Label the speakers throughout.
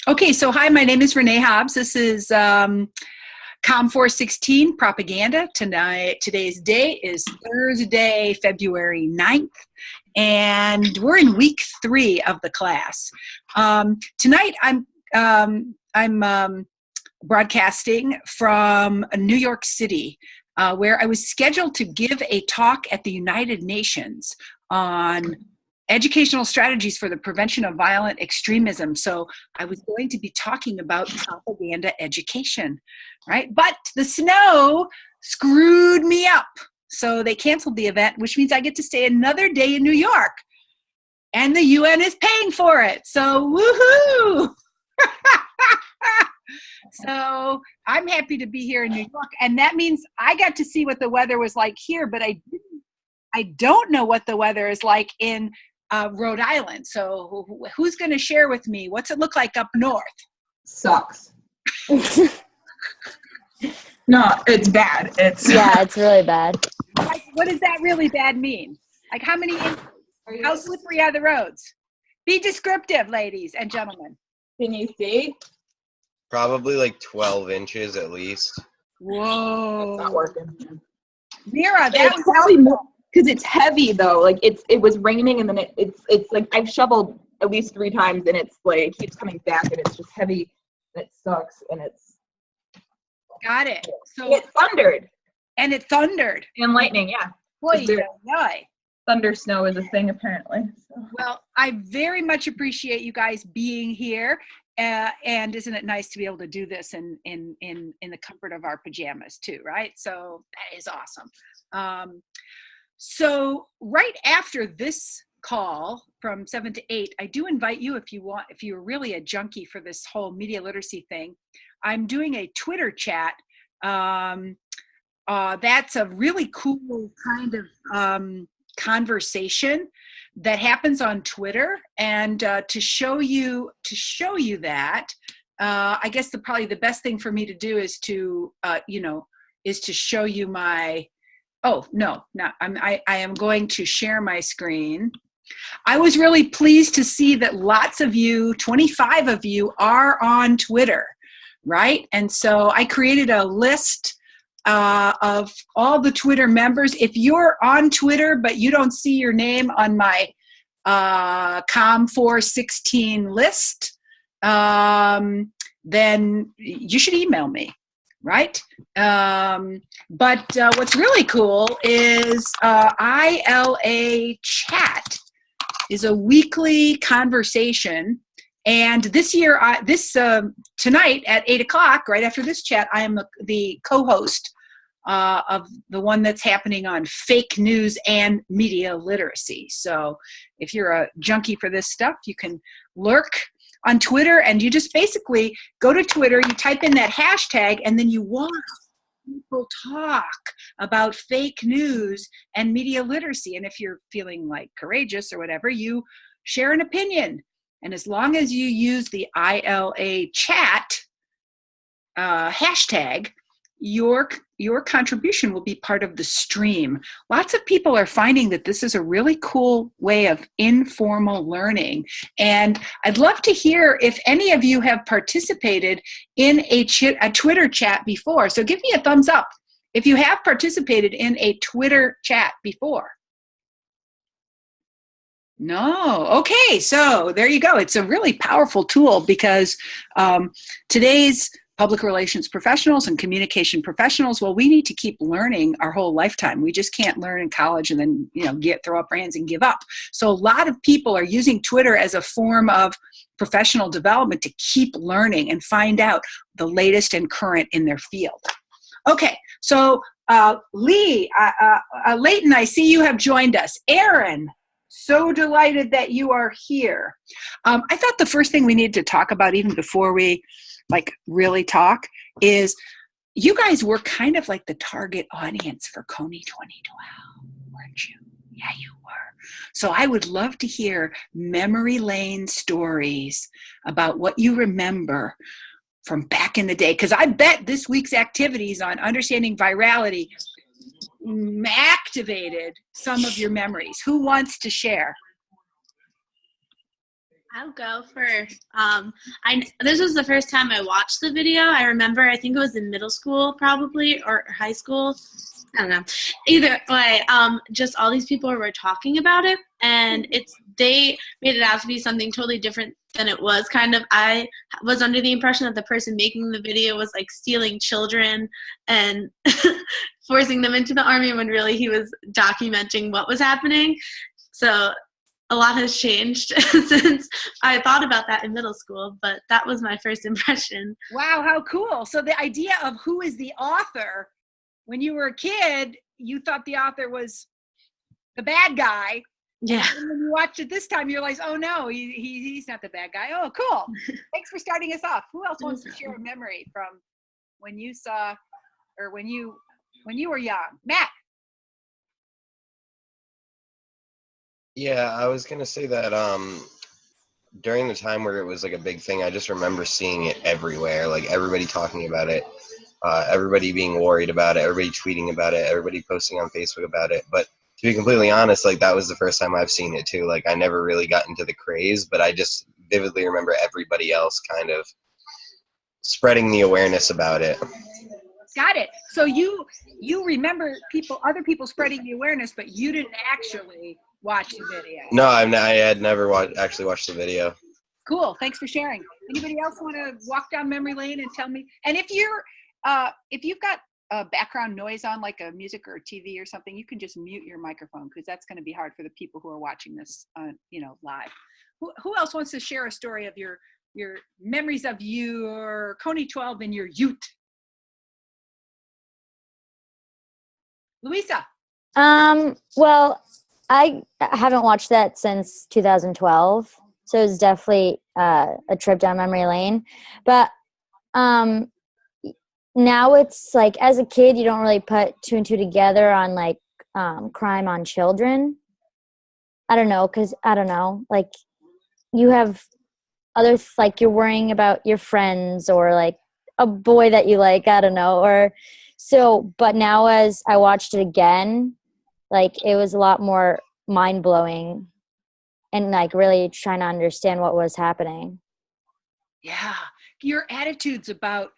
Speaker 1: Okay, so hi, my name is Renee Hobbs. This is Com416 Propaganda. Today's day is Thursday, February 9th, and we're in week 3 of the class. Tonight, I'm broadcasting from New York City, where I was scheduled to give a talk at the United Nations on educational strategies for the prevention of violent extremism. So I was going to be talking about propaganda education, right? But the snow screwed me up. So they canceled the event, which means I get to stay another day in New York. And the UN is paying for it. So woohoo! So I'm happy to be here in New York. And that means I got to see what the weather was like here, but I don't know what the weather is like in Rhode Island. So who's going to share with me? What's it look like up north?
Speaker 2: Sucks. No, it's bad.
Speaker 3: Yeah, it's really bad.
Speaker 1: Like, what does that really bad mean? Like how many inches? How slippery are the roads? Be descriptive, ladies and gentlemen.
Speaker 2: Can you see?
Speaker 4: Probably like 12 inches at least.
Speaker 1: Whoa.
Speaker 2: It's not working.
Speaker 1: Mira, that
Speaker 2: It's
Speaker 1: was
Speaker 2: probably more because it's heavy though. Like it was raining and then it's like I've shoveled at least 3 times and it's like it keeps coming back and it's just heavy and it sucks and it's
Speaker 1: got it. So
Speaker 2: it thundered.
Speaker 1: And it thundered.
Speaker 2: And lightning, yeah.
Speaker 1: Boy,
Speaker 2: There-
Speaker 1: boy.
Speaker 2: Thunder snow is a thing apparently. So.
Speaker 1: Well, I very much appreciate you guys being here. And isn't it nice to be able to do this in the comfort of our pajamas too, right? So that is awesome. So right after this call from 7 to 8, I do invite you if you're really a junkie for this whole media literacy thing, I'm doing a Twitter chat. That's a really cool kind of conversation that happens on Twitter, and to show you that, I guess probably the best thing for me to do is to show you my. Oh no, I am going to share my screen. I was really pleased to see that lots of you, 25 of you, are on Twitter, right? And so I created a list of all the Twitter members. If you're on Twitter but you don't see your name on my Com416 list, then you should email me, right? But what's really cool is ILA Chat is a weekly conversation. And this year, tonight at 8 o'clock, right after this chat, I am the co-host of the one that's happening on fake news and media literacy. So if you're a junkie for this stuff, you can lurk on Twitter, and you just basically go to Twitter, you type in that hashtag, and then you watch people talk about fake news and media literacy. And if you're feeling like courageous or whatever, you share an opinion. And as long as you use the ILA chat hashtag, your contribution will be part of the stream. Lots of people are finding that this is a really cool way of informal learning. And I'd love to hear if any of you have participated in a Twitter chat before. So give me a thumbs up if you have participated in a Twitter chat before. No. Okay, so there you go. It's a really powerful tool because today's public relations professionals and communication professionals, well, we need to keep learning our whole lifetime. We just can't learn in college and then, throw up our hands and give up. So a lot of people are using Twitter as a form of professional development to keep learning and find out the latest and current in their field. Okay, so Lee, Leighton, I see you have joined us. Aaron, so delighted that you are here. I thought the first thing we need to talk about, even before we really talk, is you guys were kind of like the target audience for KONY 2012, weren't you? Yeah, you were. So I would love to hear memory lane stories about what you remember from back in the day, because I bet this week's activities on understanding virality activated some of your memories. Who wants to share?
Speaker 3: I'll go for, this was the first time I watched the video. I remember, I think it was in middle school probably, or high school. I don't know. Either way, just all these people were talking about it, and they made it out to be something totally different than it was. Kind of, I was under the impression that the person making the video was like stealing children and forcing them into the army, when really he was documenting what was happening. So a lot has changed since I thought about that in middle school, but that was my first impression.
Speaker 1: Wow, how cool. So the idea of who is the author, when you were a kid, you thought the author was the bad guy.
Speaker 3: Yeah.
Speaker 1: And when you watched it this time, you realize, oh no, he's not the bad guy. Oh, cool. Thanks for starting us off. Who else wants to share a memory from when you saw, or when you were young? Matt.
Speaker 4: Yeah, I was gonna say that during the time where it was like a big thing, I just remember seeing it everywhere, like everybody talking about it, everybody being worried about it, everybody tweeting about it, everybody posting on Facebook about it. But to be completely honest, like that was the first time I've seen it too. Like I never really got into the craze, but I just vividly remember everybody else kind of spreading the awareness about it.
Speaker 1: Got it. So you remember other people spreading the awareness, but you didn't actually watch the video.
Speaker 4: No, I had never actually watched the video.
Speaker 1: Cool. Thanks for sharing. Anybody else want to walk down memory lane and tell me? And if you've got background noise on, like a music or a TV or something, you can just mute your microphone, because that's going to be hard for the people who are watching this, live. Who else wants to share a story of your memories of your KONY-2012 in your youth? Louisa.
Speaker 5: Well, I haven't watched that since 2012, so it's definitely a trip down memory lane. But now it's like, as a kid, you don't really put two and two together on like crime on children. I don't know, like you have others, like you're worrying about your friends or like a boy that you like, I don't know, or so. But now as I watched it again, like it was a lot more mind-blowing and like really trying to understand what was happening.
Speaker 1: Yeah, your attitudes about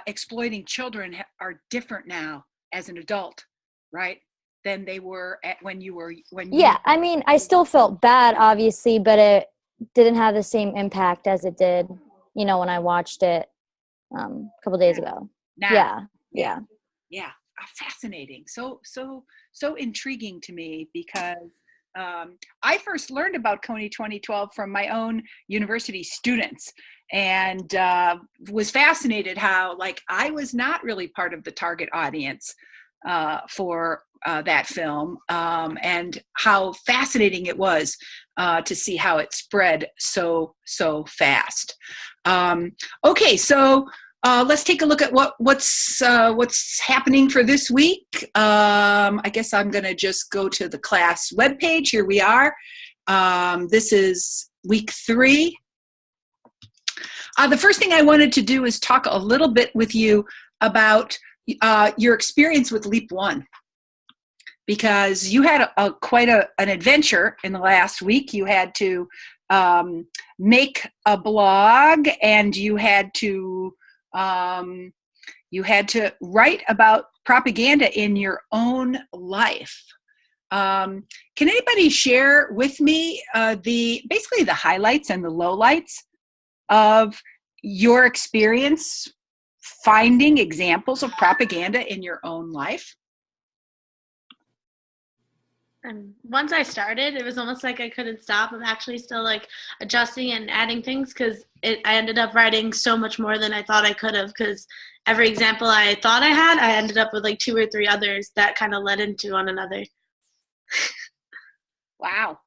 Speaker 1: exploiting children are different now as an adult, right? Than they were when you.
Speaker 5: Yeah, I mean, I still felt bad, obviously, but it didn't have the same impact as it did, when I watched it a couple days ago.
Speaker 1: Now.
Speaker 5: Yeah.
Speaker 1: Fascinating. So intriguing to me, because I first learned about KONY-2012 from my own university students, and was fascinated how, like, I was not really part of the target audience for that film, and how fascinating it was to see how it spread so fast. Okay, so let's take a look at what's happening for this week. I guess I'm going to just go to the class webpage. Here we are. This is week 3. The first thing I wanted to do is talk a little bit with you about your experience with Leap 1, because you had quite an adventure in the last week. You had to make a blog, and you had to write about propaganda in your own life. Can anybody share with me basically the highlights and the lowlights of your experience finding examples of propaganda in your own life?
Speaker 3: And once I started, it was almost like I couldn't stop. I'm actually still like adjusting and adding things, because I ended up writing so much more than I thought I could have, because every example I thought I had, I ended up with like 2 or 3 others that kind of led into one another.
Speaker 1: Wow.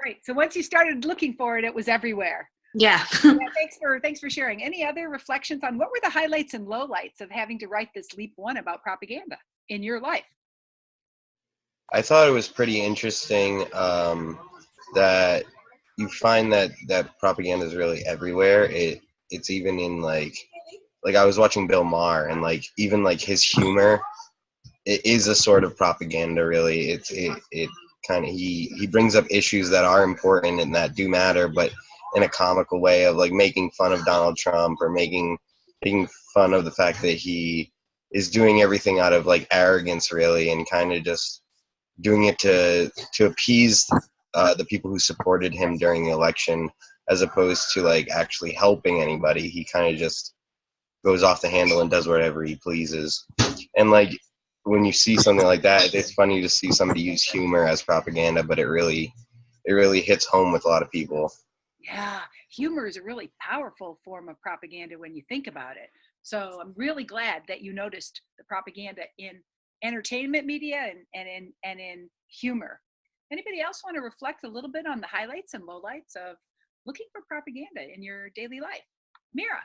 Speaker 1: Great. So once you started looking for it, it was everywhere.
Speaker 3: Yeah.
Speaker 1: Thanks for sharing. Any other reflections on what were the highlights and lowlights of having to write this Leap 1 about propaganda in your life?
Speaker 4: I thought it was pretty interesting that you find that propaganda is really everywhere. It's even in like I was watching Bill Maher, and like even like his humor, it is a sort of propaganda. Really, it kind of he brings up issues that are important and that do matter, but in a comical way of like making fun of Donald Trump or making fun of the fact that he is doing everything out of like arrogance really, and kind of just doing it to appease the people who supported him during the election, as opposed to like actually helping anybody. He kind of just goes off the handle and does whatever he pleases. And like when you see something like that, it's funny to see somebody use humor as propaganda, but it really hits home with a lot of people.
Speaker 1: Yeah, humor is a really powerful form of propaganda when you think about it. So I'm really glad that you noticed the propaganda in entertainment media and in humor. Anybody else want to reflect a little bit on the highlights and lowlights of looking for propaganda in your daily life? Mira.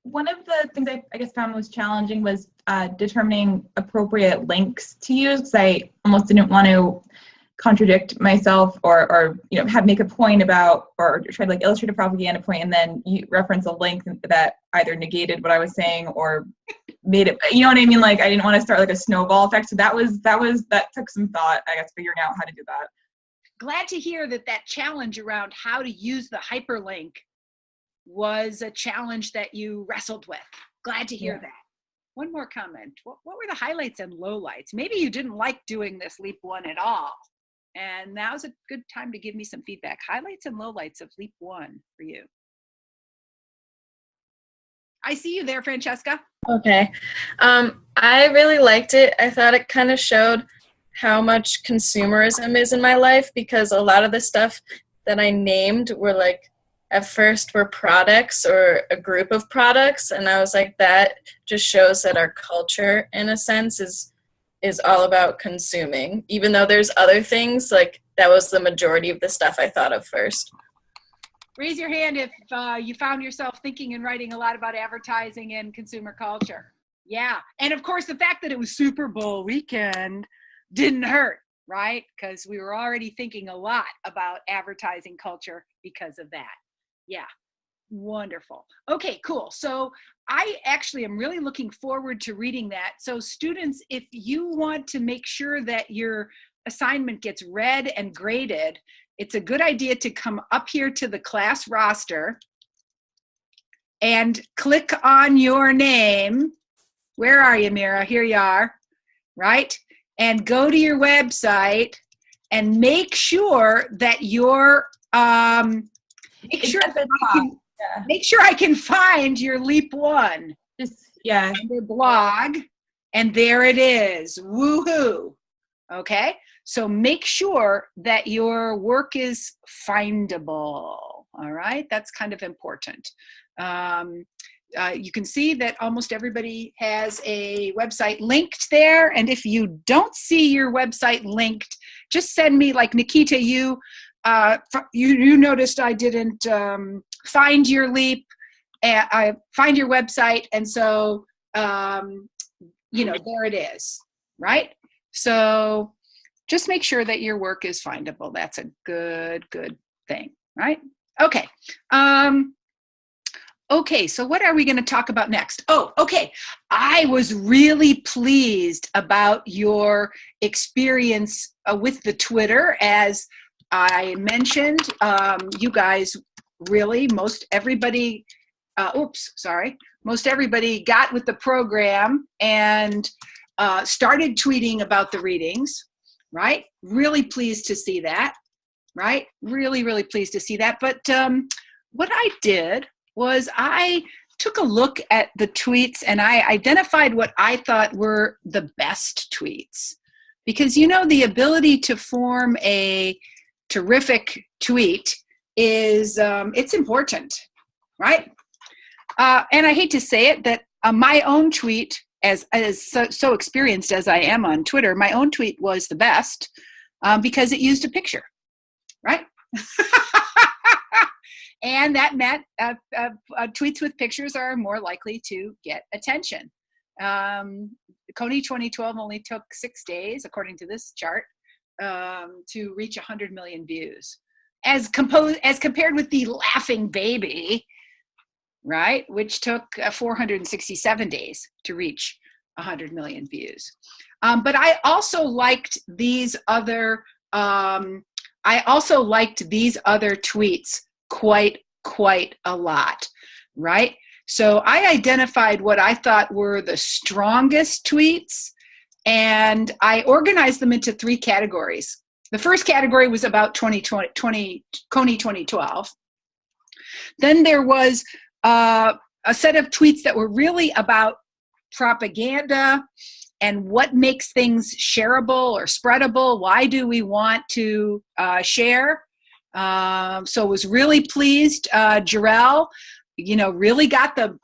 Speaker 2: One of the things I guess found most challenging was determining appropriate links to use, because I almost didn't want to contradict myself or you know make a point about or try to like illustrate a propaganda point and then you reference a link that either negated what I was saying or made it, you know what I mean? Like I didn't want to start like a snowball effect. So that took some thought, I guess, figuring out how to do that.
Speaker 1: Glad to hear that challenge around how to use the hyperlink was a challenge that you wrestled with. Glad to hear that. One more comment. What were the highlights and lowlights? Maybe you didn't like doing this Leap 1 at all. And now's a good time to give me some feedback. Highlights and lowlights of Leap 1 for you. I see you there, Francesca.
Speaker 6: Okay. I really liked it. I thought it kind of showed how much consumerism is in my life, because a lot of the stuff that I named were like, at first were products or a group of products. And I was like, that just shows that our culture, in a sense, is all about consuming, even though there's other things. Like that was the majority of the stuff I thought of first.
Speaker 1: Raise your hand if you found yourself thinking and writing a lot about advertising and consumer culture. Yeah, and of course the fact that it was Super Bowl weekend didn't hurt, right? Because we were already thinking a lot about advertising culture because of that. Yeah, wonderful. Okay, cool. So I actually am really looking forward to reading that. So students, if you want to make sure that your assignment gets read and graded, it's a good idea to come up here to the class roster and click on your name. Where are you, Mira? Here you are, right? And go to your website and make sure that your make sure I can find your Leap 1. Your blog, and there it is. Woohoo! Okay, so make sure that your work is findable. All right, that's kind of important. You can see that almost everybody has a website linked there, and if you don't see your website linked, just send me, like Nikita, you noticed I didn't find your Leap, I find your website, and so there it is, right? So just make sure that your work is findable. That's a good thing, right? Okay. Okay, so what are we going to talk about next? Oh, okay. I was really pleased about your experience with the Twitter. As I mentioned, you guys really, most everybody got with the program and started tweeting about the readings, right? Really pleased to see that, right? Really pleased to see that. But what I did was I took a look at the tweets and I identified what I thought were the best tweets. Because, the ability to form a terrific tweet is, it's important, right? And I hate to say it, that my own tweet, as so experienced as I am on Twitter, my own tweet was the best because it used a picture, right? And that meant tweets with pictures are more likely to get attention. KONY2012 only took 6 days, according to this chart, to reach 100 million views, as compared with the Laughing Baby, right, which took 467 days to reach 100 million views. But I also liked these other tweets quite a lot, right? So I identified what I thought were the strongest tweets, and I organized them into 3 categories. The first category was about KONY 2012. Then there was a set of tweets that were really about propaganda and what makes things shareable or spreadable. Why do we want to share? So was really pleased. Jarrell, really got a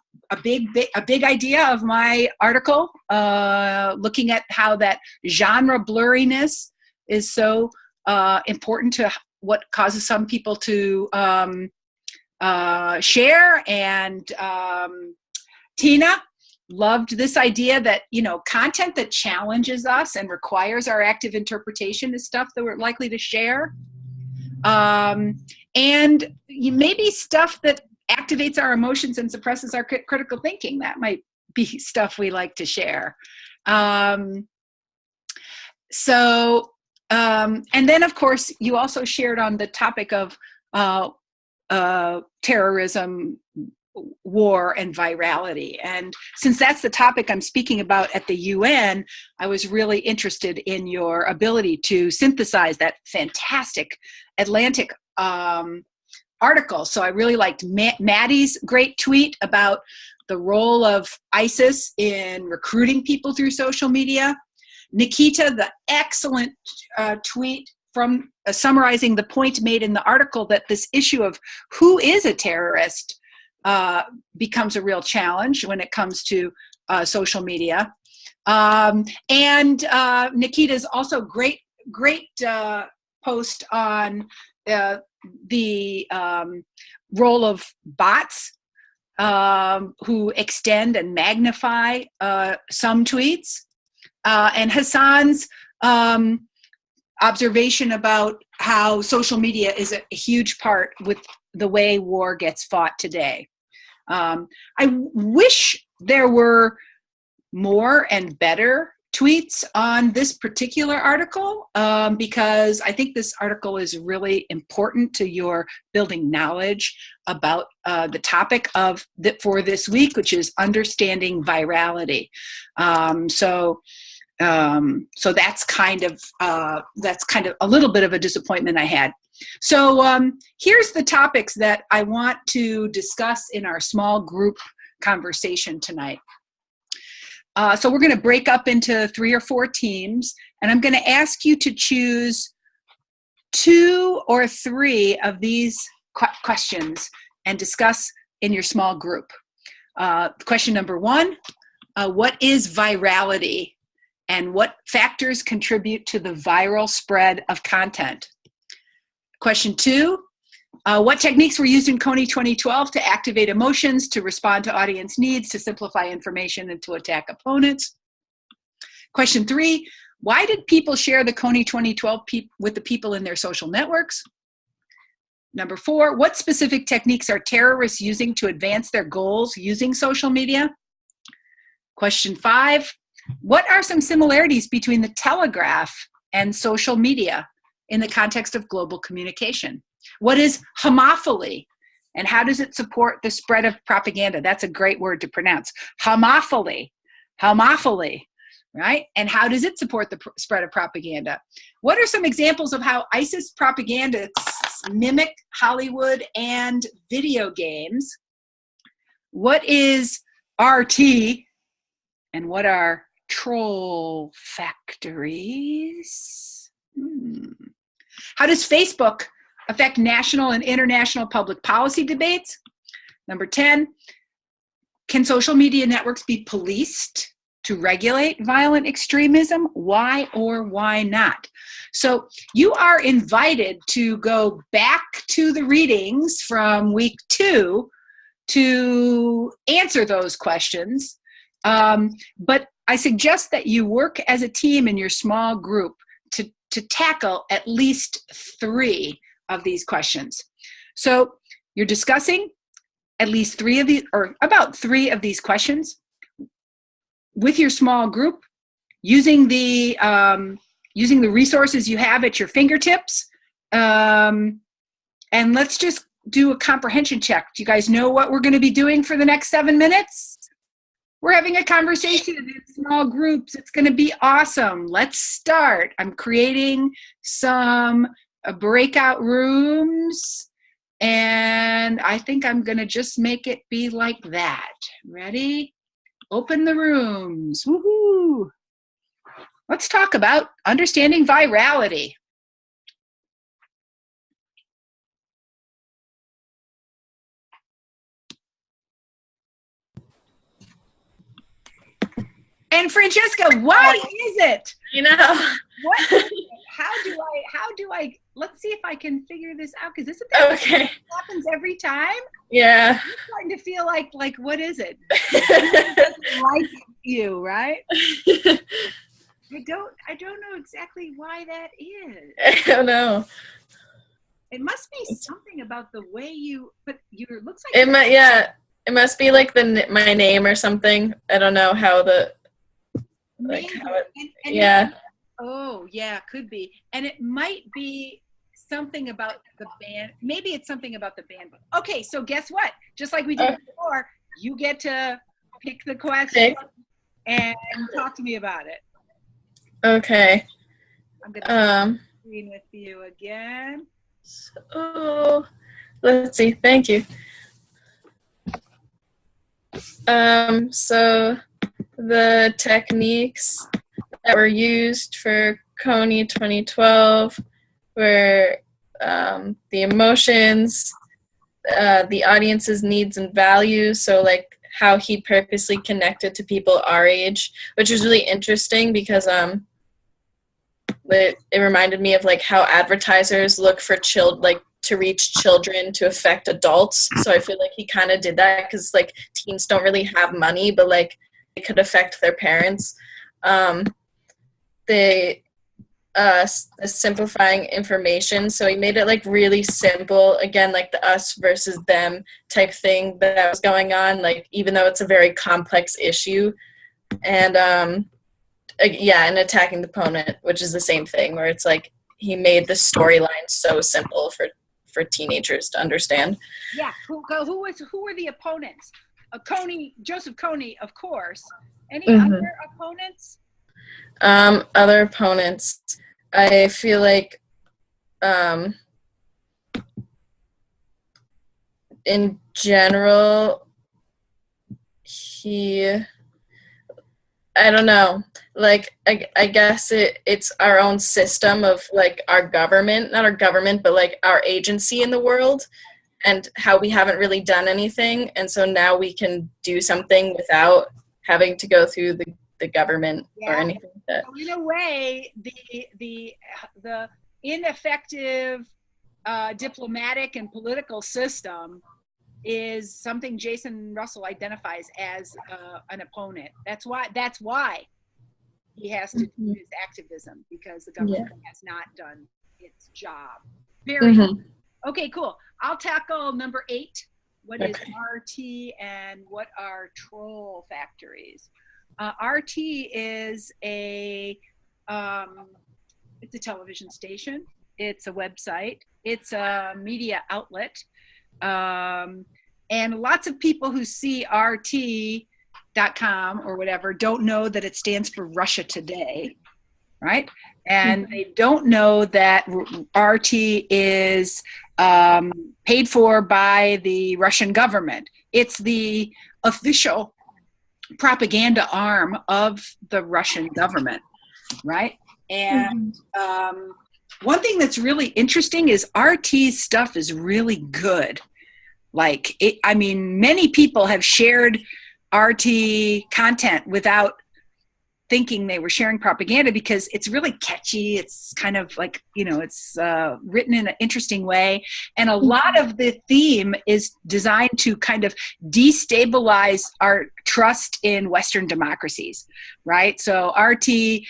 Speaker 1: big idea of my article, looking at how that genre blurriness is so important to what causes some people to share. And Tina loved this idea that, content that challenges us and requires our active interpretation is stuff that we're likely to share. And maybe stuff that activates our emotions and suppresses our critical thinking. That might be stuff we like to share. And then, of course, you also shared on the topic of terrorism, war, and virality. And since that's the topic I'm speaking about at the UN, I was really interested in your ability to synthesize that fantastic Atlantic article. So I really liked Maddie's great tweet about the role of ISIS in recruiting people through social media. Nikita, the excellent tweet from summarizing the point made in the article that this issue of who is a terrorist becomes a real challenge when it comes to social media. And Nikita's also great post on the role of bots who extend and magnify some tweets. And Hassan's observation about how social media is a huge part with the way war gets fought today. I wish there were more and better tweets on this particular article, because I think this article is really important to your building knowledge about the topic for this week, which is understanding virality. So that's kind of a little bit of a disappointment I had. So here's the topics that I want to discuss in our small group conversation tonight. So we're going to break up into 3 or 4 teams, and I'm going to ask you to choose 2 or 3 of these questions and discuss in your small group. Question number 1, what is virality, and what factors contribute to the viral spread of content? Question 2, what techniques were used in KONY 2012 to activate emotions, to respond to audience needs, to simplify information, and to attack opponents? Question 3, why did people share the KONY 2012 with the people in their social networks? Number 4, what specific techniques are terrorists using to advance their goals using social media? Question 5, what are some similarities between the telegraph and social media in the context of global communication? What is homophily, and how does it support the spread of propaganda? That's a great word to pronounce. Homophily, right? And how does it support the spread of propaganda? What are some examples of how ISIS propagandists mimic Hollywood and video games? What is RT, and what are troll factories? How does Facebook affect national and international public policy debates? Number 10, can social media networks be policed to regulate violent extremism? Why or why not? So you are invited to go back to the readings from week 2 to answer those questions. But I suggest that you work as a team in your small group to tackle at least 3 of these questions. So you're discussing at least 3 of these, or about 3 of these questions with your small group, using the resources you have at your fingertips. And let's just do a comprehension check. Do you guys know what we're going to be doing for the next 7 minutes? We're having a conversation in small groups. It's going to be awesome. Let's start. I'm creating some breakout rooms, and I think I'm going to just make it be like that. Ready? Open the rooms. Woohoo! Let's talk about understanding virality. And Francesca, why is it?
Speaker 6: You know.
Speaker 1: What? How do I, let's see if I can figure this out, because isn't that
Speaker 6: Okay.
Speaker 1: what happens every time?
Speaker 6: Yeah.
Speaker 1: I'm starting to feel like what is it? Like you, right? I don't know exactly why that is.
Speaker 6: I don't know.
Speaker 1: It must be something about the way you, but you looks like
Speaker 6: it must be like my name or something. I don't know how the like
Speaker 1: maybe.
Speaker 6: how it,
Speaker 1: and
Speaker 6: yeah.
Speaker 1: Oh, yeah, could be. And it might be something about the band. Maybe it's something about the band. Okay, so guess what? Just like we did before, you get to pick the question and talk to me about it.
Speaker 6: Okay.
Speaker 1: I'm going to screen with you again.
Speaker 6: So, let's see. Thank you. So the techniques that were used for KONY 2012 were the emotions, the audience's needs and values, so like how he purposely connected to people our age, which was really interesting because it reminded me of like how advertisers look for to reach children to affect adults. So I feel like he kind of did that because like teens don't really have money, but like it could affect their parents. The simplifying information, so he made it like really simple, again like the us versus them type thing that was going on, like even though it's a very complex issue. And and attacking the opponent, which is the same thing, where it's like he made the storyline so simple for teenagers to understand.
Speaker 1: Yeah, who were the opponents? Joseph Kony, of course. Any other opponents?
Speaker 6: Other opponents, I feel like in general, I don't know, like I guess it's our own system of like our government, not our government, but like our agency in the world, and how we haven't really done anything, and so now we can do something without having to go through the government or anything like that.
Speaker 1: So in a way, the ineffective diplomatic and political system is something Jason Russell identifies as an opponent. That's why he has to do his activism, because the government has not done its job. Very good. Okay, cool. I'll tackle number 8. What is RT and what are troll factories? RT is it's a television station. It's a website. It's a media outlet. And lots of people who see RT.com or whatever don't know that it stands for Russia Today, right? And they don't know that RT is paid for by the Russian government. It's the official propaganda arm of the Russian government, right? And one thing that's really interesting is RT's stuff is really good. Like, many people have shared RT content without thinking they were sharing propaganda, because it's really catchy. It's kind of like, it's written in an interesting way. And a lot of the theme is designed to kind of destabilize our trust in Western democracies, right? So RT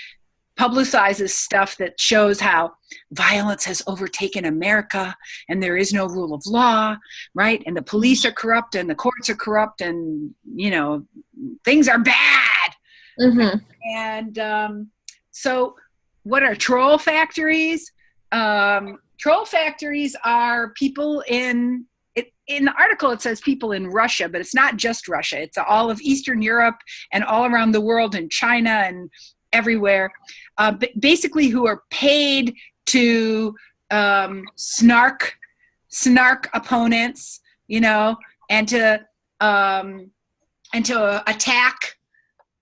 Speaker 1: publicizes stuff that shows how violence has overtaken America and there is no rule of law, right? And the police are corrupt and the courts are corrupt and, things are bad. And so what are troll factories? Troll factories are people in in the article it says people in Russia, but it's not just Russia. It's all of Eastern Europe and all around the world, and China and everywhere, basically who are paid to snark opponents, you know, and to attack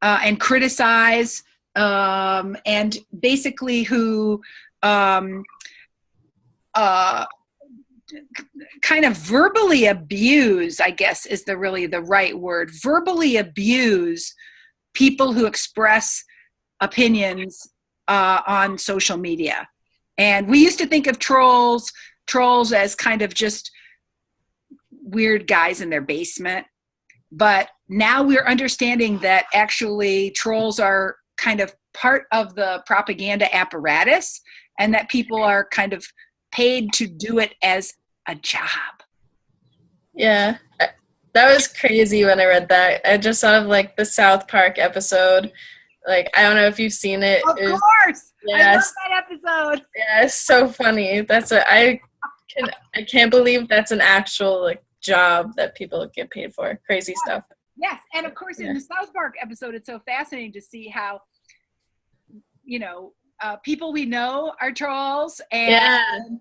Speaker 1: and criticize, and basically who kind of verbally abuse, I guess is really the right word, verbally abuse people who express opinions on social media. And we used to think of trolls as kind of just weird guys in their basement. But now we're understanding that actually trolls are kind of part of the propaganda apparatus, and that people are kind of paid to do it as a job.
Speaker 6: Yeah, that was crazy when I read that. I just thought of like the South Park episode. Like, I don't know if you've seen it.
Speaker 1: Of course.
Speaker 6: Yes.
Speaker 1: I love that episode.
Speaker 6: Yeah, it's so funny. I can't believe that's an actual like job that people get paid for. Crazy stuff.
Speaker 1: Yes, and of course in the South Park episode, it's so fascinating to see how, you know, people we know are trolls, and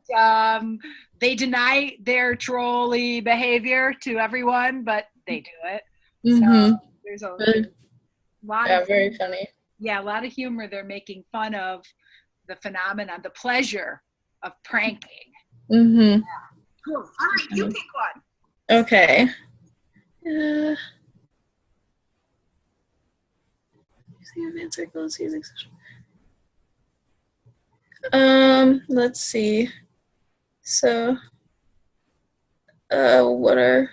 Speaker 1: they deny their trolly behavior to everyone, but they do it.
Speaker 6: Mm-hmm.
Speaker 1: So there's a lot of
Speaker 6: very funny.
Speaker 1: Yeah, a lot of humor. They're making fun of the phenomenon, the pleasure of pranking.
Speaker 6: Mm-hmm.
Speaker 1: Yeah. Cool. All right, you pick one.
Speaker 6: Okay. Advanced circles using social. Let's see. So, what are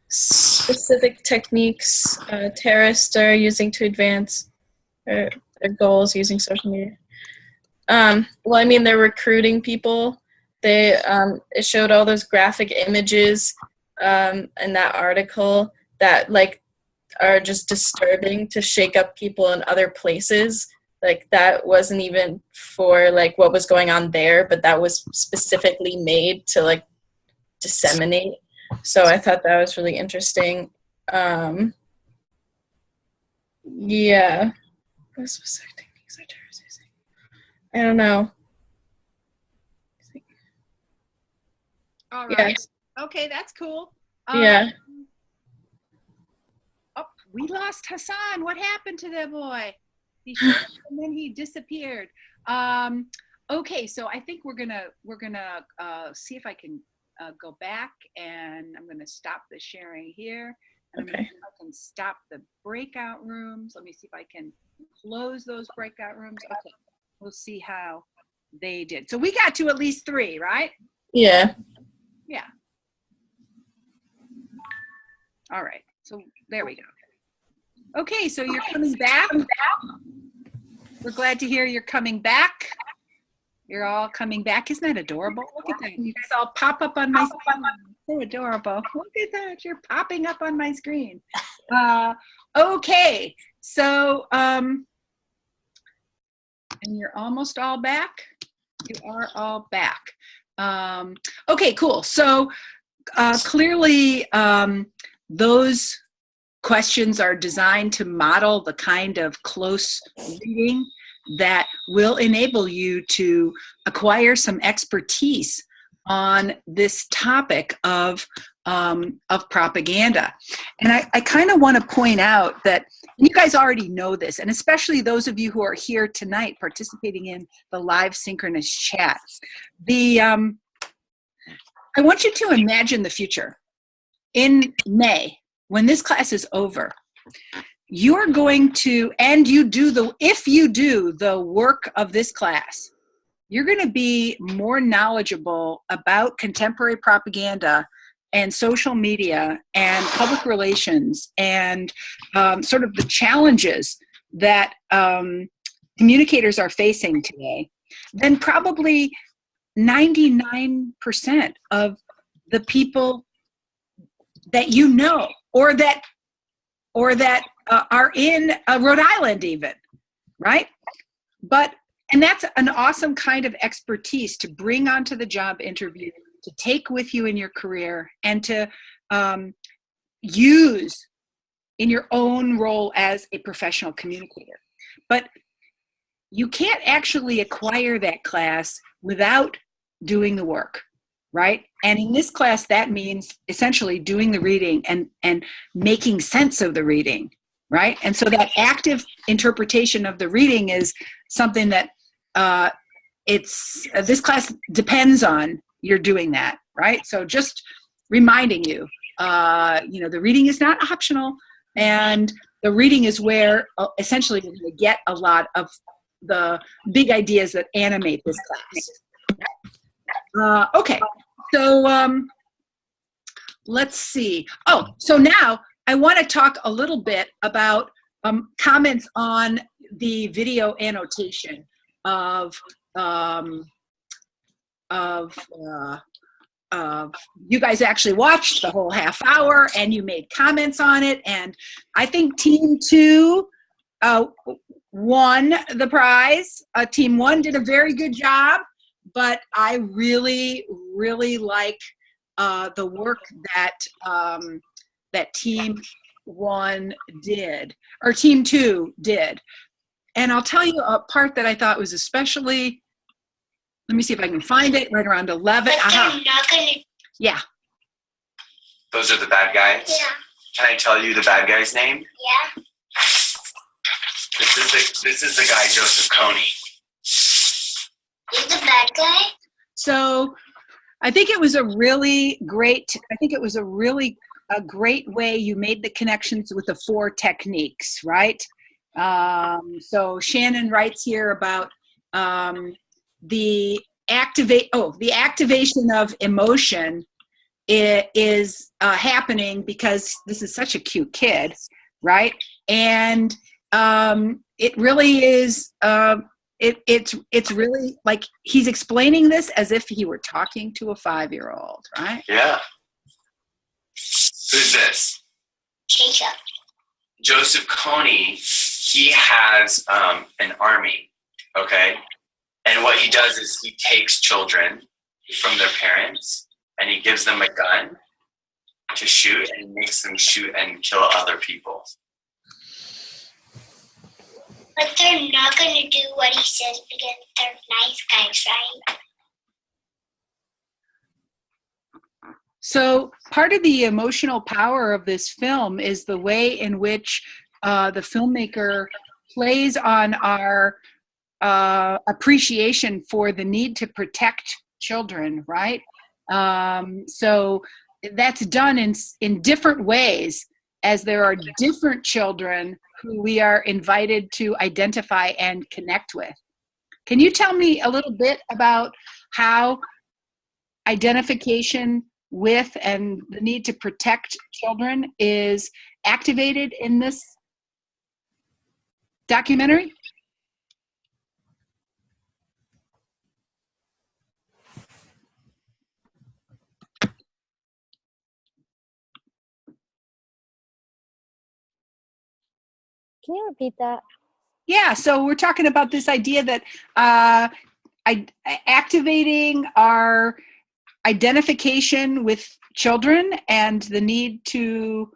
Speaker 6: specific techniques terrorists are using to advance their goals using social media? Well, I mean, they're recruiting people. They it showed all those graphic images in that article that like are just disturbing to shake up people in other places. Like that wasn't even for like what was going on there, but that was specifically made to like disseminate. So I thought that was really interesting. Yeah. What specific techniques are terrorists using? I don't know.
Speaker 1: All right.
Speaker 6: Yeah.
Speaker 1: Okay, that's cool.
Speaker 6: Yeah.
Speaker 1: Oh, we lost Hassan. What happened to that boy? He showed up and then he disappeared. Okay, so I think we're gonna see if I can go back, and I'm gonna stop the sharing here. And
Speaker 6: Okay.
Speaker 1: I'm gonna see if I can stop the breakout rooms. Let me see if I can close those breakout rooms. Okay, we'll see how they did. So we got to at least 3, right?
Speaker 6: Yeah.
Speaker 1: Yeah. All right. So there we go. Okay, so you're coming back. We're glad to hear you're coming back. You're all coming back. Isn't that adorable? Look at that. You guys all pop up on my screen. So adorable. Look at that. You're popping up on my screen. Okay. So, and you're almost all back. You are all back. Okay, cool. So clearly those questions are designed to model the kind of close reading that will enable you to acquire some expertise on this topic of propaganda. And I kind of want to point out that, and you guys already know this, and especially those of you who are here tonight participating in the live synchronous chat, I want you to imagine the future. In May, when this class is over, you're going to, and if you do the work of this class, you're going to be more knowledgeable about contemporary propaganda and social media and public relations and sort of the challenges that communicators are facing today than probably 99% of the people that you know, or that are in Rhode Island even, right? And that's an awesome kind of expertise to bring onto the job interview to take with you in your career and to use in your own role as a professional communicator. But you can't actually acquire that class without doing the work, right? And in this class, that means essentially doing the reading and making sense of the reading, right? And so that active interpretation of the reading is something that this class depends on you're doing that, right? So just reminding you, the reading is not optional, and the reading is where essentially you're going to get a lot of the big ideas that animate this class. Okay, so let's see. Oh, so now I want to talk a little bit about comments on the video annotation of you guys actually watched the whole half hour and you made comments on it, and I think Team 2 won the prize. Team 1 did a very good job, but I really, really like the work that Team 1 did, or Team 2 did. And I'll tell you a part that I thought was especially, let me see if I can find it, right around 11.
Speaker 7: But they're not gonna...
Speaker 1: Yeah.
Speaker 8: Those are the bad guys?
Speaker 7: Yeah.
Speaker 8: Can I tell you the bad guy's name?
Speaker 7: Yeah.
Speaker 8: This is the guy, Joseph Kony.
Speaker 7: He's the bad guy?
Speaker 1: So I think it was a really great way you made the connections with the 4 techniques, right? So Shannon writes here about the activation of emotion is happening because this is such a cute kid, right? And it really is. It's really like he's explaining this as if he were talking to a 5-year-old, right?
Speaker 8: Yeah. Who's this?
Speaker 7: Jacob.
Speaker 8: Joseph Kony. He has an army, okay? And what he does is he takes children from their parents and he gives them a gun to shoot, and he makes them shoot and kill other people.
Speaker 7: But they're not going to do what he says because they're nice guys, right?
Speaker 1: So part of the emotional power of this film is the way in which the filmmaker plays on our appreciation for the need to protect children, right? So that's done in different ways, as there are different children who we are invited to identify and connect with. Can you tell me a little bit about how identification with and the need to protect children is activated in this documentary?
Speaker 5: Can you repeat that?
Speaker 1: Yeah, so we're talking about this idea that activating our identification with children and the need to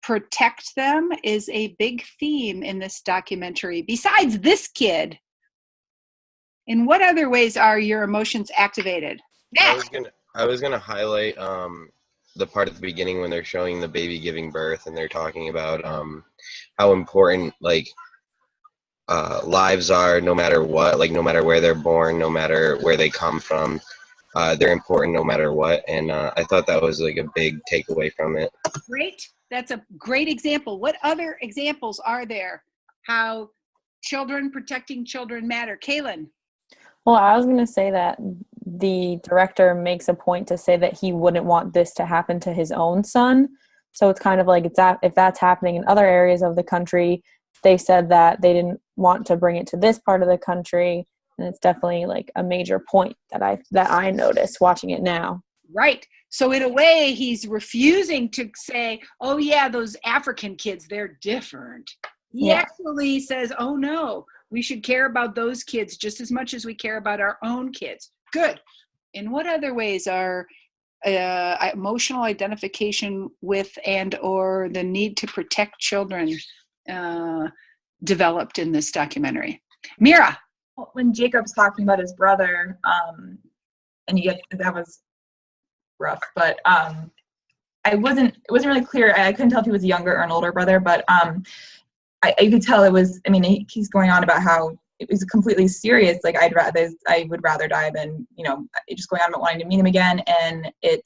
Speaker 1: protect them is a big theme in this documentary. Besides this kid, in what other ways are your emotions activated?
Speaker 4: I was gonna highlight the part at the beginning when they're showing the baby giving birth and they're talking about how important lives are, no matter what, like no matter where they're born, no matter where they come from, they're important no matter what. And I thought that was like a big takeaway from it.
Speaker 1: Great. That's a great example. What other examples are there? How protecting children matter? Kaylin.
Speaker 9: Well, I was going to say that the director makes a point to say that he wouldn't want this to happen to his own son. So it's kind of like if that's happening in other areas of the country, they said that they didn't want to bring it to this part of the country. And it's definitely like a major point that I noticed watching it now.
Speaker 1: Right. So in a way, he's refusing to say, oh, yeah, those African kids, they're different. He actually says, oh, no, we should care about those kids just as much as we care about our own kids. Good. In what other ways are emotional identification with and or the need to protect children developed in this documentary? Mira.
Speaker 2: When Jacob's talking about his brother, and that was rough, but it wasn't really clear. I couldn't tell if he was a younger or an older brother, but I could tell it was. I mean, he's going on about how it was completely serious. Like I would rather die than just going on about wanting to meet him again. And it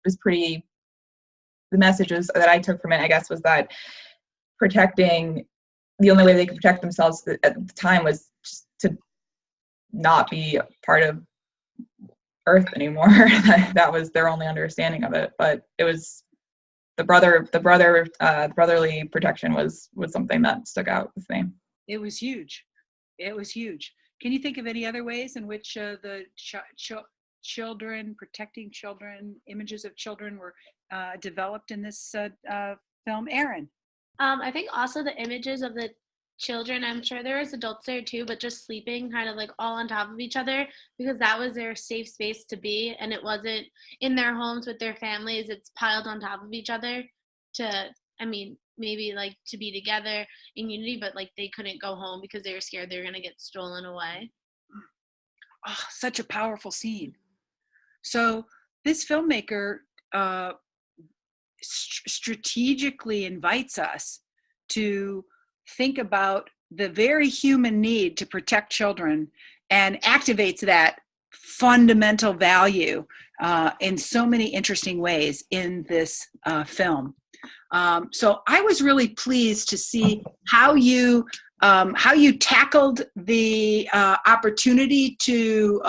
Speaker 2: was pretty. The messages that I took from it, I guess, was that the only way they could protect themselves at the time was just to not be part of Earth anymore. That was their only understanding of it. But it was the brotherly protection was something that stuck out with me.
Speaker 1: It was huge. It was huge. Can you think of any other ways in which the children, protecting children, images of children were developed in this film? Erin?
Speaker 3: I think also the images of the children, I'm sure there was adults there too, but just sleeping kind of like all on top of each other, because that was their safe space to be, and it wasn't in their homes with their families. It's piled on top of each other maybe like to be together in unity, but like they couldn't go home because they were scared they were going to get stolen away.
Speaker 1: Oh, such a powerful scene. So this filmmaker strategically invites us to think about the very human need to protect children and activates that fundamental value in so many interesting ways in this film. So I was really pleased to see how you tackled the opportunity to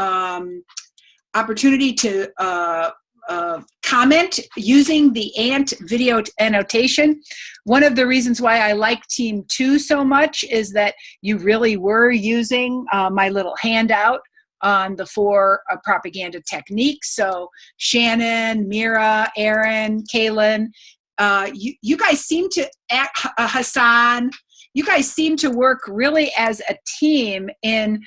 Speaker 1: comment using the ANT video annotation. One of the reasons why I like Team 2 so much is that you really were using my little handout on the 4 propaganda techniques. So Shannon, Mira, Erin, Kaylin, you guys seem to, Hassan, you guys seem to work really as a team in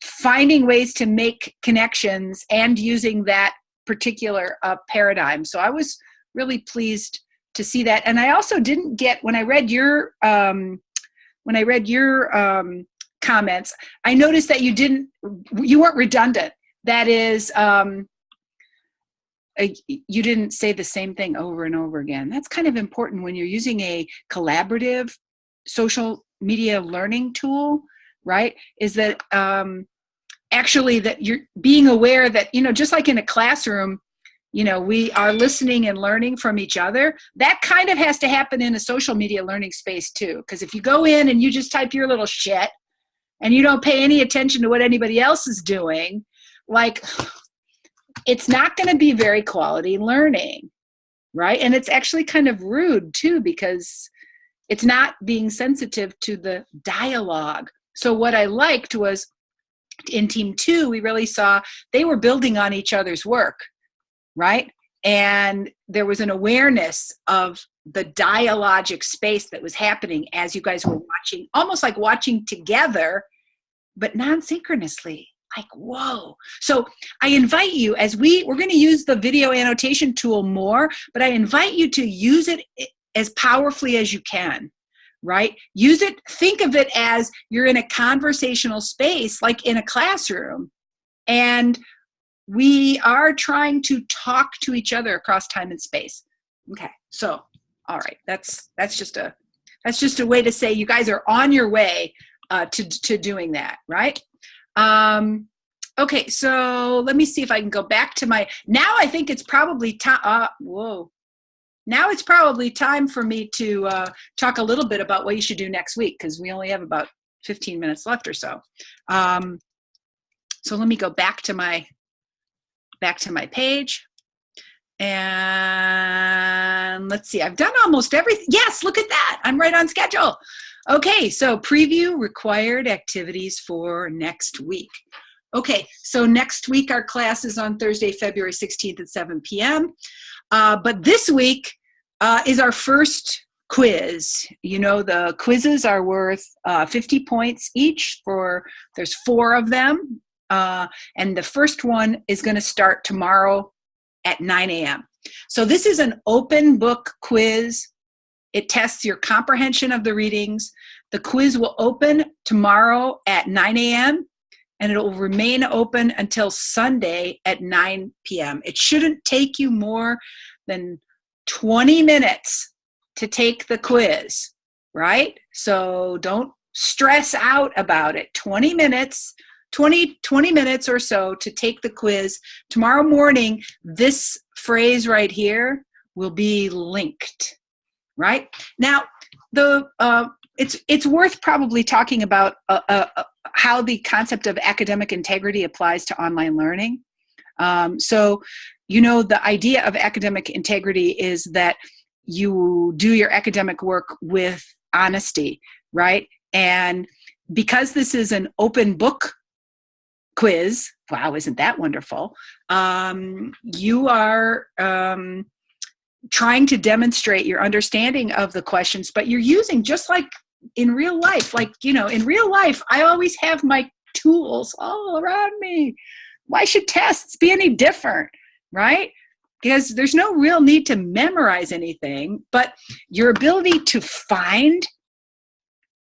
Speaker 1: finding ways to make connections and using that particular paradigm. So I was really pleased to see that. And I also didn't get, when I read your comments, I noticed that you weren't redundant. That is, you didn't say the same thing over and over again. That's kind of important when you're using a collaborative social media learning tool, right? Is that actually that you're being aware that, just like in a classroom, we are listening and learning from each other. That kind of has to happen in a social media learning space too. Because if you go in and you just type your little shit and you don't pay any attention to what anybody else is doing, like, it's not going to be very quality learning, right? And it's actually kind of rude too, because it's not being sensitive to the dialogue. So what I liked was in Team 2, we really saw they were building on each other's work, right? And there was an awareness of the dialogic space that was happening as you guys were watching, almost like watching together, but non-synchronously. Like, whoa. So I invite you, as we're going to use the video annotation tool more, but I invite you to use it as powerfully as you can, right? Use it, think of it as you're in a conversational space, like in a classroom, and we are trying to talk to each other across time and space. Okay, so, all right, that's just a way to say you guys are on your way to doing that, right? Okay, so let me see if I can go back to now I think it's probably time, Now it's probably time for me to talk a little bit about what you should do next week, because we only have about 15 minutes left or so. So let me go back to my page. And let's see, I've done almost everything. Yes, look at that. I'm right on schedule. Okay, so preview required activities for next week. Okay, so next week our class is on Thursday, February 16th at 7 p.m. But this week is our first quiz. The quizzes are worth 50 points each there's 4 of them. And the first one is going to start tomorrow at 9 a.m. So this is an open book quiz. It tests your comprehension of the readings. The quiz will open tomorrow at 9 a.m. and it will remain open until Sunday at 9 p.m. It shouldn't take you more than 20 minutes to take the quiz, right? So don't stress out about it. 20 minutes or so to take the quiz. Tomorrow morning, this phrase right here will be linked, right? Now, it's worth probably talking about how the concept of academic integrity applies to online learning. So, the idea of academic integrity is that you do your academic work with honesty, right? And because this is an open book quiz, wow, isn't that wonderful? You are trying to demonstrate your understanding of the questions, but you're using, just like in real life, in real life, I always have my tools all around me. Why should tests be any different, right? Because there's no real need to memorize anything, but your ability to find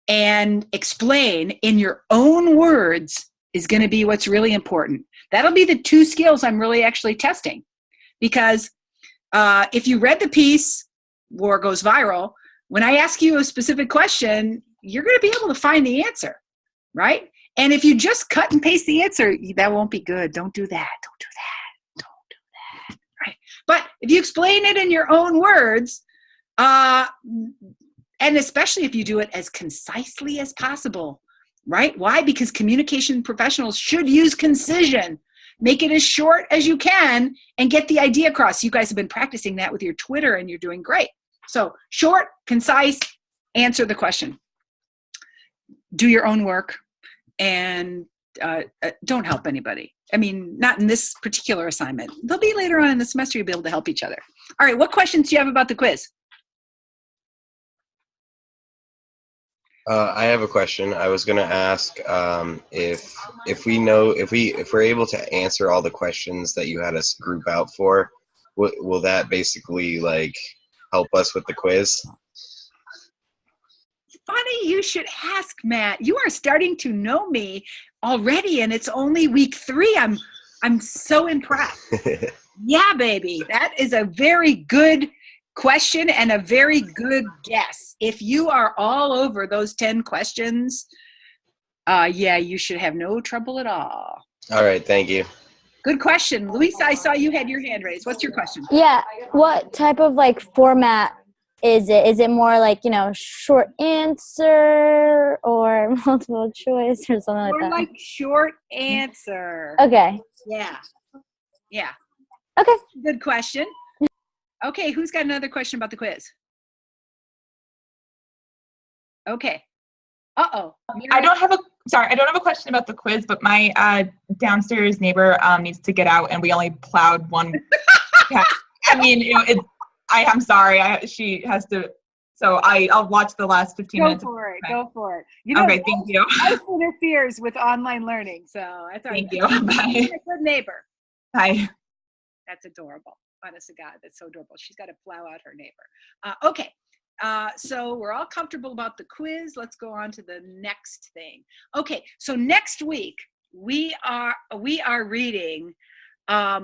Speaker 1: and explain in your own words is going to be what's really important. That'll be the two skills I'm really actually testing. Because if you read the piece, War Goes Viral, when I ask you a specific question, you're going to be able to find the answer, right? And if you just cut and paste the answer, that won't be good. Don't do that. Don't do that. Don't do that, right? But if you explain it in your own words, and especially if you do it as concisely as possible, right? Why? Because communication professionals should use concision. Make it as short as you can and get the idea across. You guys have been practicing that with your Twitter and you're doing great. So short, concise, answer the question. Do your own work and don't help anybody. I mean, not in this particular assignment. They'll be later on in the semester, you'll be able to help each other. All right, what questions do you have about the quiz?
Speaker 4: I have a question. I was going to ask if we're able to answer all the questions that you had us group out for, will that basically help us with the quiz?
Speaker 1: Funny you should ask, Matt. You are starting to know me already, and it's only week 3. I'm so impressed. Yeah, baby. That is a very good question and a very good guess. If you are all over those 10 questions, yeah, you should have no trouble at all.
Speaker 4: All right, thank you.
Speaker 1: Good question. Luisa, I saw you had your hand raised. What's your question?
Speaker 5: Yeah, what type of format is it? Is it more short answer or multiple choice or something like that?
Speaker 1: More like short answer.
Speaker 5: Okay.
Speaker 1: Yeah. Yeah.
Speaker 5: Okay.
Speaker 1: Good question. Okay, who's got another question about the quiz? Okay. Uh-oh.
Speaker 2: I don't have a question about the quiz, but my downstairs neighbor needs to get out, and we only plowed one. I mean, I'm sorry. She has to. So I'll watch the last 15 minutes.
Speaker 1: Go for it.
Speaker 2: Okay, thank you.
Speaker 1: Life interferes with online learning, so that's all right.
Speaker 2: Thank you. Bye.
Speaker 1: Good neighbor.
Speaker 2: Bye.
Speaker 1: That's adorable. Honest to God, that's so adorable. She's got to plow out her neighbor. Okay. So we're all comfortable about the quiz. Let's go on to the next thing. Okay, so next week we are reading a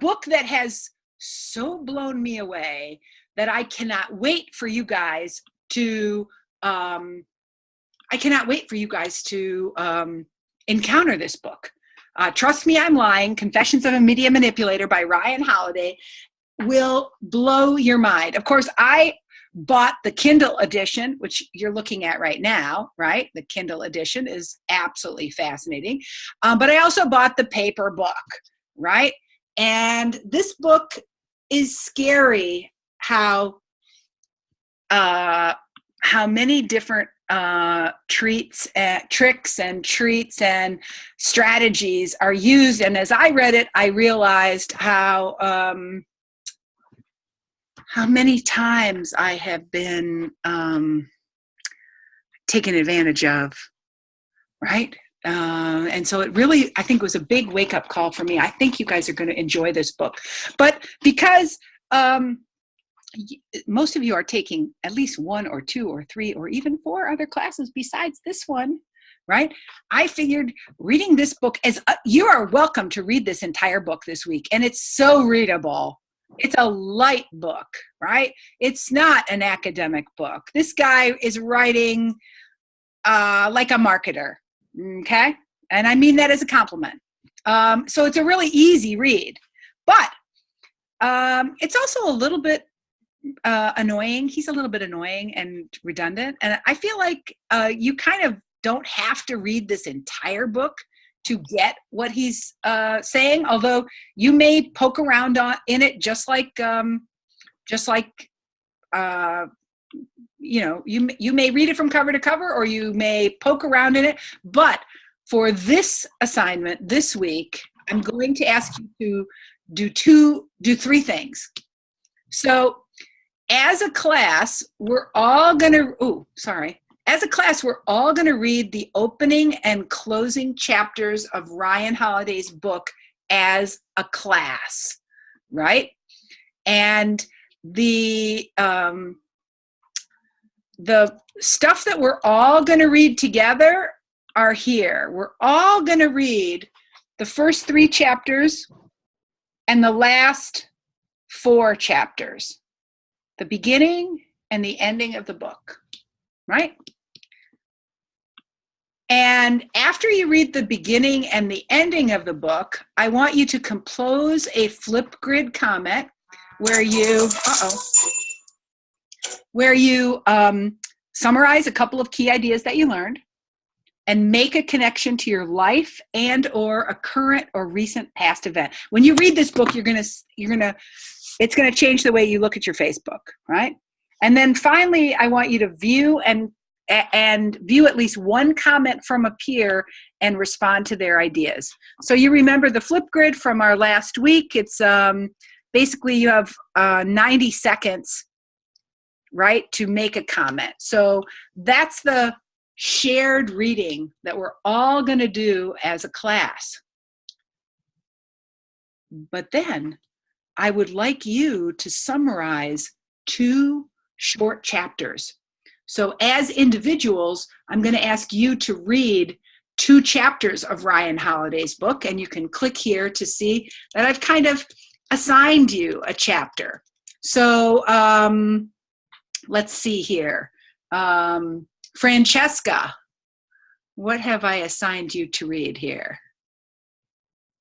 Speaker 1: book that has so blown me away that I cannot wait for you guys to encounter this book. Trust Me, I'm Lying, Confessions of a Media Manipulator by Ryan Holiday will blow your mind. Of course, I bought the Kindle edition, which you're looking at right now, right? The Kindle edition is absolutely fascinating. But I also bought the paper book, right? And this book is scary how many different tricks and treats and strategies are used. And as I read it, I realized how many times I have been taken advantage of, right? And so it really, I think, was a big wake-up call for me. I think you guys are going to enjoy this book. But because most of you are taking at least 1 or 2 or 3 or even 4 other classes besides this one, right? I figured reading this book, as you are welcome to read this entire book this week, and it's so readable. It's a light book, right? It's not an academic book. This guy is writing like a marketer, okay? And I mean that as a compliment. So it's a really easy read, but it's also a little bit annoying. He's a little bit annoying and redundant. And I feel like you kind of don't have to read this entire book to get what he's saying, although you may poke around in it just like you know, you may read it from cover to cover, or you may poke around in it. But for this assignment this week, I'm going to ask you to do 3 things. So as a class, we're all going to, as a class, we're all going to read the opening and closing chapters of Ryan Holiday's book as a class, right? And the stuff that we're all going to read together are here. We're all going to read the first 3 chapters and the last 4 chapters, the beginning and the ending of the book, right? And after you read the beginning and the ending of the book, I want you to compose a Flipgrid comment where you, summarize a couple of key ideas that you learned and make a connection to your life and or a current or recent past event. When you read this book, it's gonna change the way you look at your Facebook, right? And then finally, I want you to view at least one comment from a peer and respond to their ideas. So you remember the Flipgrid from our last week. It's basically you have 90 seconds, right, to make a comment. So that's the shared reading that we're all going to do as a class. But then I would like you to summarize 2 short chapters. So as individuals, I'm going to ask you to read 2 chapters of Ryan Holiday's book, and you can click here to see that I've kind of assigned you a chapter. So let's see here. Francesca, what have I assigned you to read here?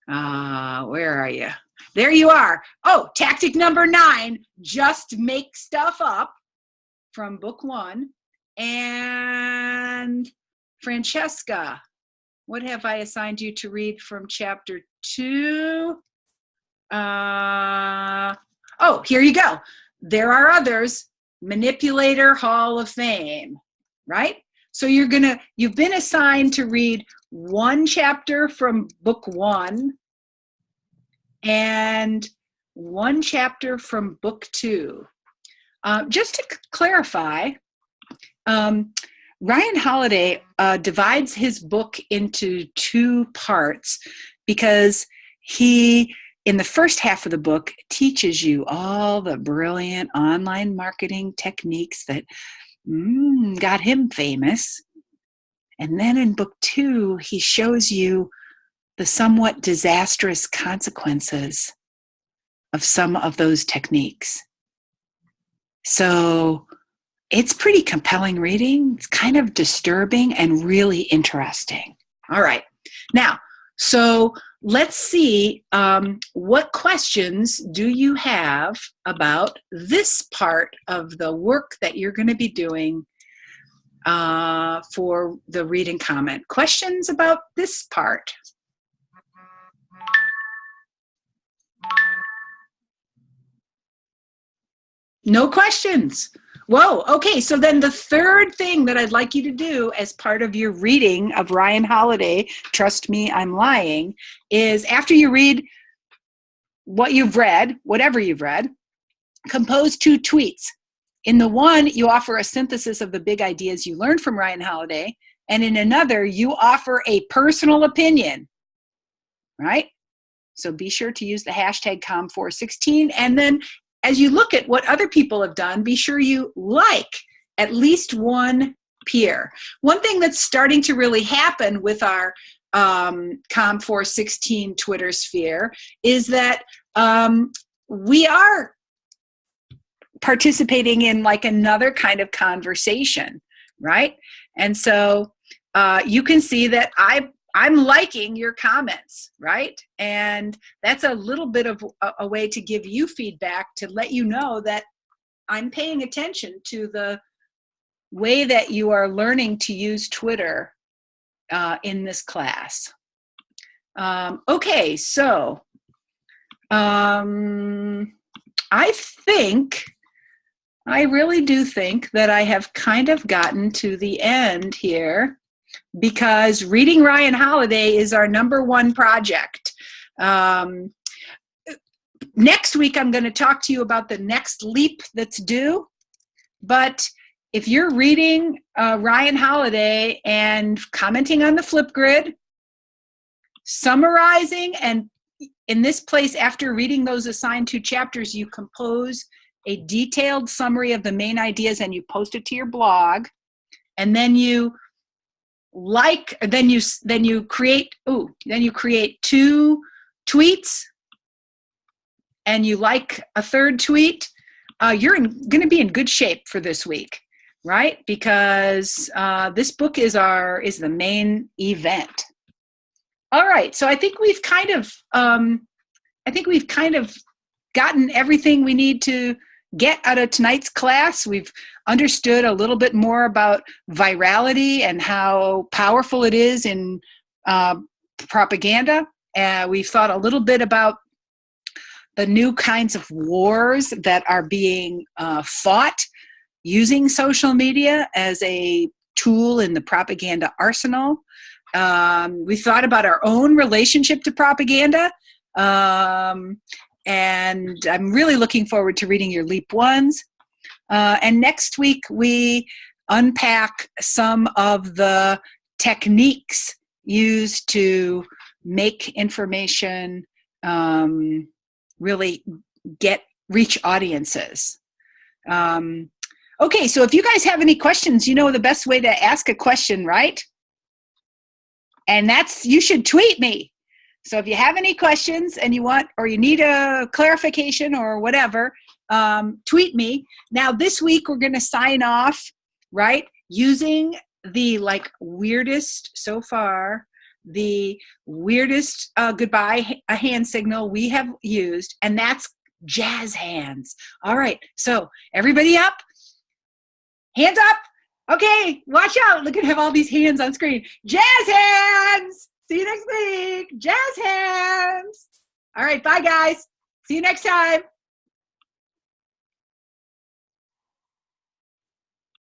Speaker 1: Where are you? There you are. Oh, tactic number 9, just make stuff up, from book 1. And Francesca, what have I assigned you to read from chapter 2? Oh, here you go. There Are Others, Manipulator Hall of Fame, right? So you've been assigned to read 1 chapter from book 1 and 1 chapter from book 2. Just to clarify, Ryan Holiday divides his book into 2 parts because he, in the first half of the book, teaches you all the brilliant online marketing techniques that got him famous. And then in book 2, he shows you the somewhat disastrous consequences of some of those techniques. So it's pretty compelling reading. It's kind of disturbing and really interesting. All right. Now, so let's see, what questions do you have about this part of the work that you're going to be doing for the read and comment? Questions about this part? No questions. Whoa, okay, so then the third thing that I'd like you to do as part of your reading of Ryan Holiday, Trust Me, I'm Lying, is after you read what you've read, whatever you've read, compose 2 tweets. In the one, you offer a synthesis of the big ideas you learned from Ryan Holiday, and in another, you offer a personal opinion, right? So be sure to use the hashtag COM416. And then as you look at what other people have done, be sure you like at least one peer. One thing that's starting to really happen with our COM416 Twitter sphere is that we are participating in like another kind of conversation, right? And so you can see that I'm liking your comments, right? And that's a little bit of a way to give you feedback to let you know that I'm paying attention to the way that you are learning to use Twitter in this class. Okay, so I really do think that I have kind of gotten to the end here, because reading Ryan Holiday is our #1 project. Next week, I'm going to talk to you about the next leap that's due. But if you're reading Ryan Holiday and commenting on the Flipgrid, summarizing, and in this place, after reading those assigned 2 chapters, you compose a detailed summary of the main ideas and you post it to your blog, and then you create 2 tweets, and you like a 3rd tweet, you're going to be in good shape for this week, right? Because this book is the main event. All right, so I think we've kind of gotten everything we need to get out of tonight's class. We've understood a little bit more about virality and how powerful it is in propaganda. We've thought a little bit about the new kinds of wars that are being fought using social media as a tool in the propaganda arsenal. We thought about our own relationship to propaganda. And I'm really looking forward to reading your Leap 1s. And next week, we unpack some of the techniques used to make information really reach audiences. Okay, so if you guys have any questions, you know the best way to ask a question, right? And you should tweet me. So if you have any questions and you need a clarification or whatever, tweet me. Now this week we're going to sign off, right, using the weirdest so far, the weirdest goodbye hand signal we have used, and that's jazz hands. All right, so everybody up, hands up. Okay, watch out. Look at all these hands on screen. Jazz hands. See you next week. Jazz hands. All right, bye guys. See you next time.